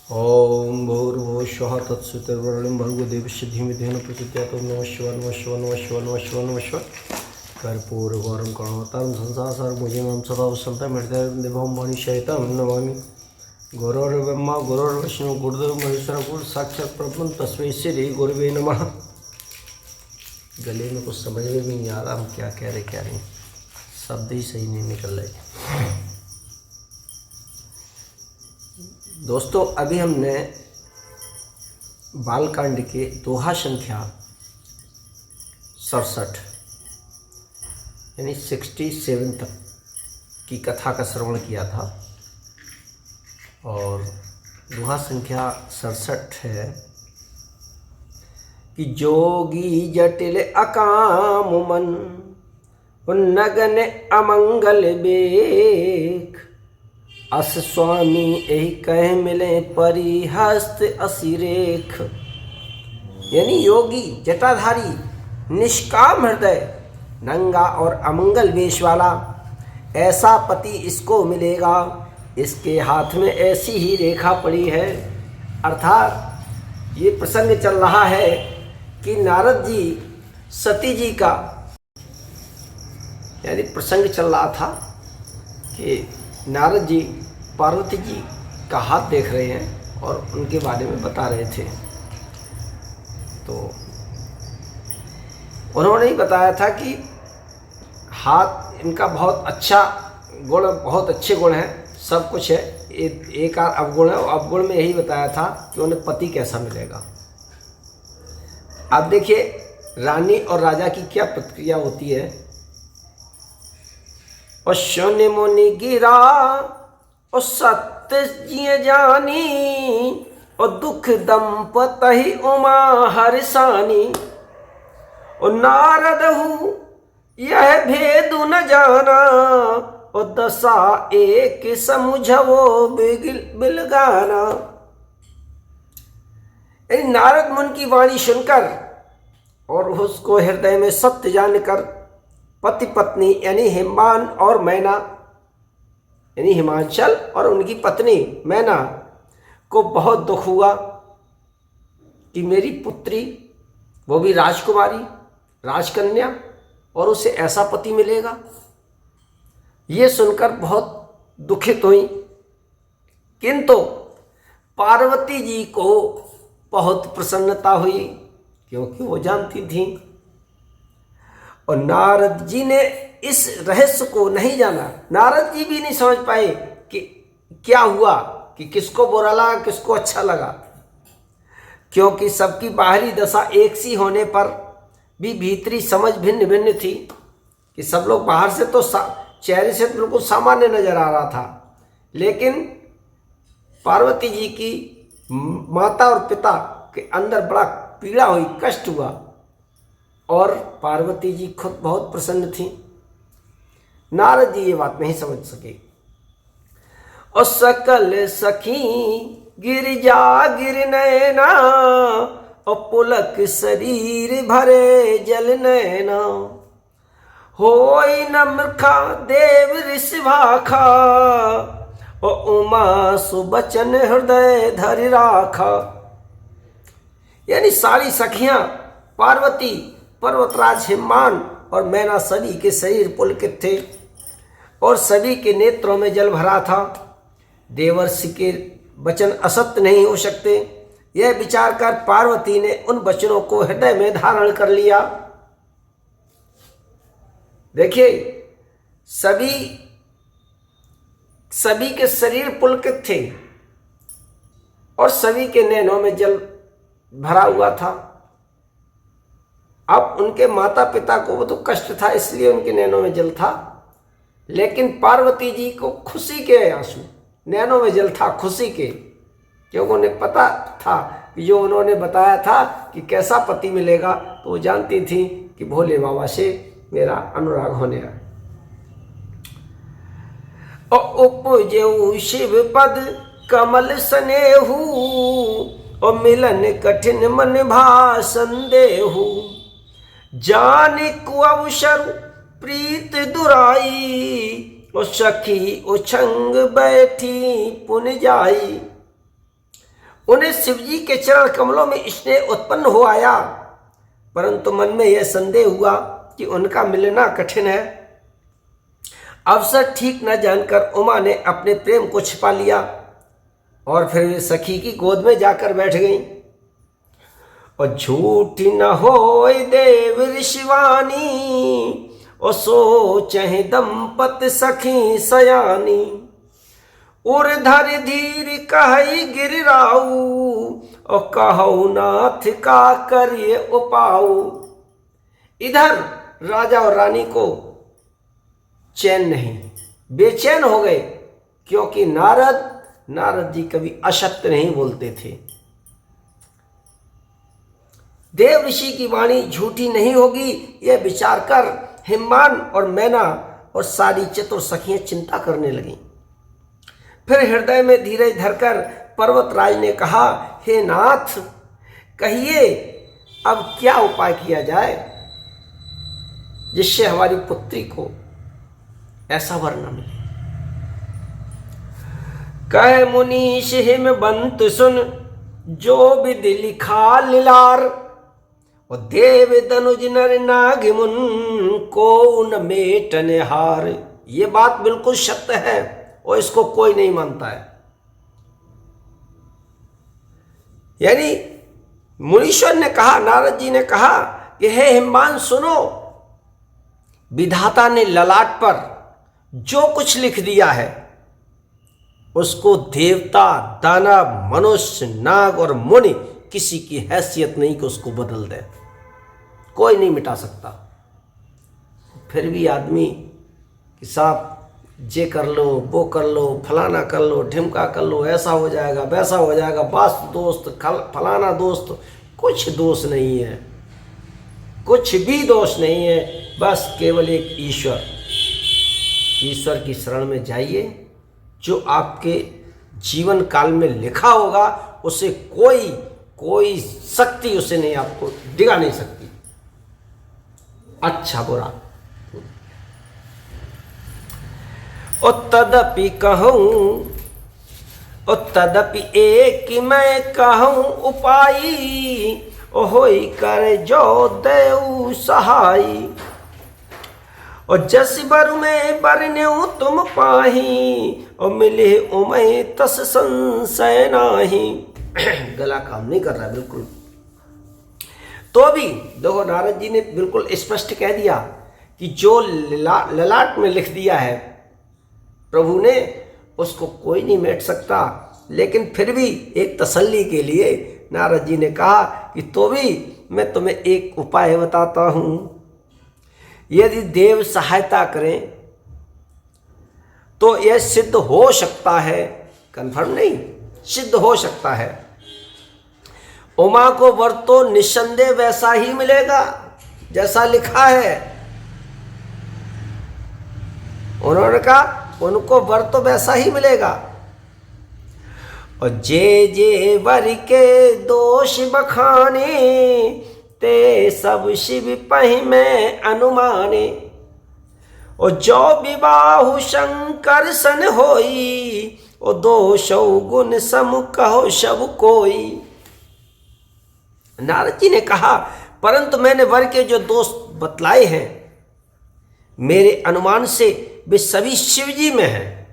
ओम भूर्भुवः स्वः तत्सवितुर्वरेण्यं भर्गो देवस्य धीमहि धियो न प्रचोदयात्। ओम नमः शिवाय नमः शिवाय नमः शिवाय नमः शिवाय नमः शिवाय। कर्पूरगौरं करुणावतारं संसारसारभुजं सदा वसन्तं हृदयदेवं वाणीशयितं नमामि। गुरुर्ब्रह्मा गुरुर्विष्णु गुरुदेवो महेश्वरः गुरु साक्षात् परब्रह्म तस्मै श्री गुरुवे नमः। गले में कुछ समझ में भी नहीं आ रहा, हम क्या कह रहे क्या नहीं, शब्द ही सही नहीं निकल रहे। दोस्तों, अभी हमने बालकांड के दोहा संख्या 67 यानी 67 तक की कथा का श्रवण किया था और दोहा संख्या 67 है कि जोगी जटिल अकाम मन उन्नगन अमंगल बेख अस स्वामी यही कह मिले परिहस्त असिरेख। यानी योगी जटाधारी निष्काम हृदय नंगा और अमंगल वेश वाला ऐसा पति इसको मिलेगा, इसके हाथ में ऐसी ही रेखा पड़ी है। अर्थात ये प्रसंग चल रहा है कि नारद जी सती जी का, यानी प्रसंग चल रहा था कि नारद जी पार्वती जी का हाथ देख रहे हैं और उनके बारे में बता रहे थे। तो उन्होंने ही बताया था कि हाथ इनका बहुत अच्छा गुण, बहुत अच्छे गुण हैं, सब कुछ है, एक आध अवगुण है। और अवगुण में यही बताया था कि उन्हें पति कैसा मिलेगा। अब देखिए रानी और राजा की क्या प्रतिक्रिया होती है। और शनि मुनि गिरा और सत्य जिय जानी और दुख दंपतहि उमा हर्षानी। और नारद हूँ यह भेद न जाना और दशा एक समुझवो बिलगाना। नारद मुनि की वाणी सुनकर और उसको हृदय में सत्य जानकर पति पत्नी यानी हिमान और मैना यानी हिमांचल और उनकी पत्नी मैना को बहुत दुख हुआ कि मेरी पुत्री, वो भी राजकुमारी राजकन्या, और उसे ऐसा पति मिलेगा। ये सुनकर बहुत दुखित हुई। किंतु पार्वती जी को बहुत प्रसन्नता हुई क्योंकि वो जानती थी। और नारद जी ने इस रहस्य को नहीं जाना। नारद जी भी नहीं समझ पाए कि क्या हुआ, कि किसको बुरा लगा किसको अच्छा लगा, क्योंकि सबकी बाहरी दशा एक सी होने पर भी भीतरी समझ भिन्न भिन्न थी। कि सब लोग बाहर से तो चेहरे से बिल्कुल सामान्य नजर आ रहा था, लेकिन पार्वती जी की माता और पिता के अंदर बड़ा पीड़ा हुई, कष्ट हुआ। और पार्वती जी खुद बहुत प्रसन्न थी। नारद जी ये बात नहीं समझ सके। और सकल सखी गिरजा गिर नैना और पुलक शरीर भरे जल नैना। होई नम्रखा देव ऋषभाखा और उमा सुबचन हृदय धरि राखा। यानी सारी सखियां पार्वती, पर्वतराज हिमान और मैना सभी के शरीर पुलकित थे और सभी के नेत्रों में जल भरा था। देवर्षि के वचन असत्य नहीं हो सकते, यह विचार कर पार्वती ने उन वचनों को हृदय में धारण कर लिया। देखिए सभी के शरीर पुलकित थे और सभी के नैनों में जल भरा हुआ था। अब उनके माता पिता को वो तो कष्ट था, इसलिए उनके नैनों में जल था, लेकिन पार्वती जी को खुशी के आंसू, नैनों में जल था खुशी के, क्योंकि उन्हें पता था कि जो उन्होंने बताया था कि कैसा पति मिलेगा, तो वो जानती थी कि भोले बाबा से मेरा अनुराग होने है। और उपजेऊ शिव पद कमल स्नेहू और मिलन कठिन मन भा संदेहू। जाने को अवसर प्रीत दुराई और सखी उछंग बैठी पुन जाई। उन्हें शिवजी के चरण कमलों में स्नेह उत्पन्न हो आया, परंतु मन में यह संदेह हुआ कि उनका मिलना कठिन है। अवसर ठीक न जानकर उमा ने अपने प्रेम को छिपा लिया और फिर वे सखी की गोद में जाकर बैठ गई। और झूठी न होय देव ऋषिवानी, और सोचहि दंपत सखी सयानी। उर धर धीर कहई गिरराऊ, और कहऊ नाथ का करिए उपाऊ। इधर राजा और रानी को चैन नहीं, बेचैन हो गए, क्योंकि नारद जी कभी असत्य नहीं बोलते थे। देव ऋषि की वाणी झूठी नहीं होगी, यह विचार कर हिमवान और मैना और सारी चतुर सखियां चिंता करने लगीं। फिर हृदय में धीरज धरकर पर्वतराज ने कहा, हे नाथ, कहिए अब क्या उपाय किया जाए जिससे हमारी पुत्री को ऐसा वर न मिले। कह मुनीष हिमवंत सुन, जो विधि लिखा लिलार। और देव दनुज नर नाग मुन, को न मेटन हार। ये बात बिल्कुल सत्य है और इसको कोई नहीं मानता है। यानी मुनीश्वर ने कहा, नारद जी ने कहा कि हे हिमवान सुनो, विधाता ने ललाट पर जो कुछ लिख दिया है उसको देवता, दानव, मनुष्य, नाग और मुनि किसी की हैसियत नहीं कि उसको बदल दे, कोई नहीं मिटा सकता। फिर भी आदमी के साथ जे कर लो, वो कर लो, फलाना कर लो, ढिमका कर लो, ऐसा हो जाएगा, वैसा हो जाएगा, बस दोस्त, फलाना दोस्त, कुछ दोष नहीं है, कुछ भी दोष नहीं है। बस केवल एक ईश्वर की शरण में जाइए। जो आपके जीवन काल में लिखा होगा उसे कोई शक्ति उसे नहीं, आपको डिगा नहीं सकती, अच्छा बुरा। और तदपि कहूँ, और तदपि एक मैं कहूँ उपाई, होई कर जो देऊ सहाई। और जस बर में बरन्यू तुम पाही, और मिले उमय तस संशय नाही। गला काम नहीं कर रहा बिल्कुल। तो भी देखो, नारद जी ने बिल्कुल स्पष्ट कह दिया कि जो ललाट में लिख दिया है प्रभु ने, उसको कोई नहीं मिट सकता। लेकिन फिर भी एक तसल्ली के लिए नारद जी ने कहा कि तो भी मैं तुम्हें एक उपाय बताता हूँ। यदि देव सहायता करें तो यह सिद्ध हो सकता है, कंफर्म नहीं, सिद्ध हो सकता है। उमा को वर तो निस्संदेह वैसा ही मिलेगा जैसा लिखा है। उन्होंने कहा उनको वर तो वैसा ही मिलेगा। और जे वर के दोष बखाने, ते सब शिव पहि में अनुमाने। और जो विबाहु शंकर सन होई, और दोषौ गुण सम कहो सब कोई। नारद जी ने कहा, परंतु मैंने वर के जो दोष बतलाए हैं, मेरे अनुमान से वे सभी शिव जी में हैं।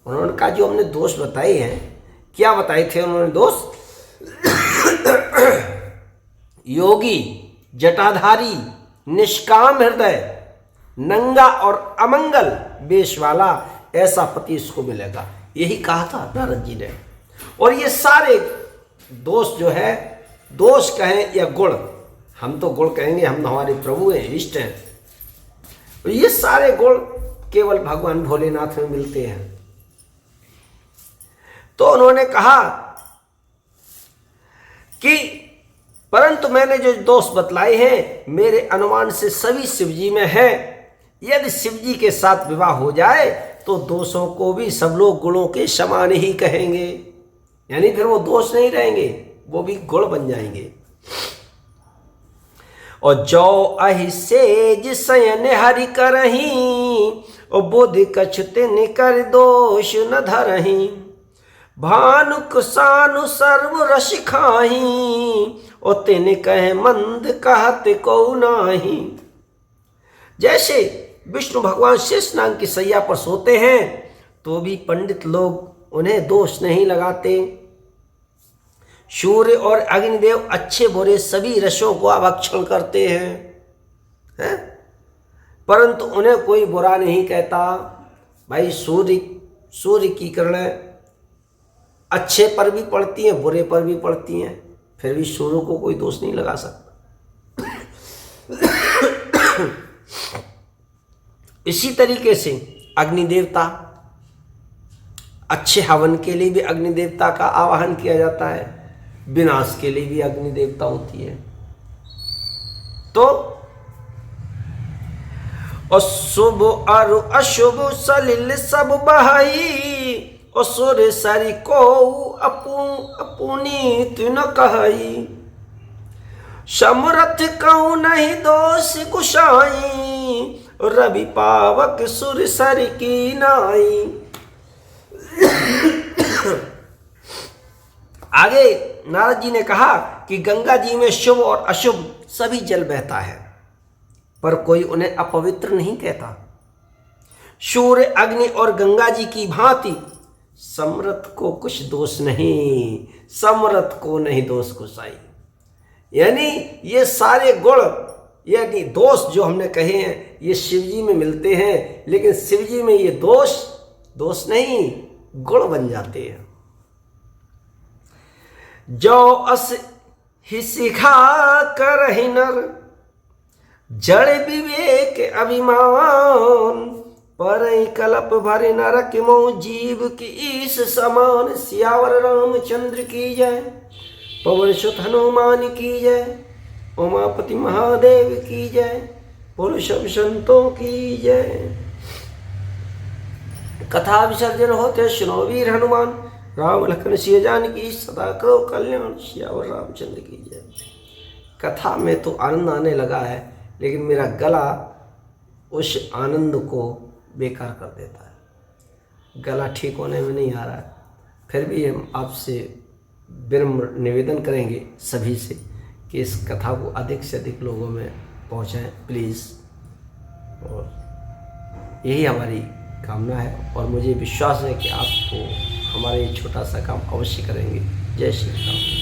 उन्होंने कहा जो हमने दोष बताए हैं, क्या बताए थे उन्होंने दोष? योगी, जटाधारी, निष्काम हृदय, नंगा और अमंगल वेश वाला ऐसा पति इसको मिलेगा, यही कहा था नारद जी ने। और ये सारे दोष जो है, दोष कहें या गुण, हम तो गुण कहेंगे, हम हमारे प्रभु हैं, इष्ट हैं। और ये सारे गुण केवल भगवान भोलेनाथ में मिलते हैं। तो उन्होंने कहा कि परंतु मैंने जो दोष बतलाए हैं, मेरे अनुमान से सभी शिवजी में है। यदि शिवजी के साथ विवाह हो जाए तो दोषों को भी सब लोग गुणों के समान ही कहेंगे, यानी फिर वो दोष नहीं रहेंगे, वो भी गुण बन जाएंगे। और जो अहि सेज सयन हरि करही, और बुद्धि कछु तिन कर दोष न धरही। भानुक सानु सर्व रस खाही, और तेने कहे मंद कहते को नाही। जैसे विष्णु भगवान शेषनाग की सैया पर सोते हैं तो भी पंडित लोग उन्हें दोष नहीं लगाते। सूर्य और अग्निदेव अच्छे बुरे सभी रसों को अभक्षण करते हैं, परंतु उन्हें कोई बुरा नहीं कहता। भाई सूर्य की किरणें अच्छे पर भी पड़ती हैं, बुरे पर भी पड़ती हैं, फिर भी सूर्य को कोई दोष नहीं लगा सकता। इसी तरीके से अग्निदेवता, अच्छे हवन के लिए भी अग्निदेवता का आवाहन किया जाता है, विनाश के लिए भी अग्निदेवता होती है। तो अशुभ और अशुभ सलिल सब बहाई, असुर सरि को अपुनी तिन कहई। समरथ कहूँ नहीं दोष कुशाई, रवि पावक सुर सरि की नाई। आगे नारद जी ने कहा कि गंगा जी में शुभ और अशुभ सभी जल बहता है, पर कोई उन्हें अपवित्र नहीं कहता। सूर्य, अग्नि और गंगा जी की भांति समरथ को कुछ दोष नहीं, समरथ को नहीं दोष कुशाई। यानी ये सारे गुण, यानी दोष जो हमने कहे हैं, ये शिव जी में मिलते हैं, लेकिन शिव जी में ये दोष नहीं, गुण बन जाते हैं। जो अस ही सिखा कर ही नर, जड़ विवेक अभिमान, पर कलप भरे नरक मो जीव की ईस समान। सियावर रामचंद्र की जय, पवन सुत हनुमान की जय, उमापति महादेव की जय, पुरुष संतों की जय। कथा विसर्जन होते सुनो वीर हनुमान, राम लखन सिया जानकी सदा करो कल्याण। सियावर रामचंद्र की जय। कथा में तो आनंद आने लगा है, लेकिन मेरा गला उस आनंद को बेकार कर देता है, गला ठीक होने में नहीं आ रहा है। फिर भी हम आपसे विनम्र निवेदन करेंगे सभी से कि इस कथा को अधिक से अधिक लोगों में पहुंचाएं प्लीज़, और यही हमारी कामना है। और मुझे विश्वास है कि आपको हमारा ये छोटा सा काम अवश्य करेंगे। जय श्री राम।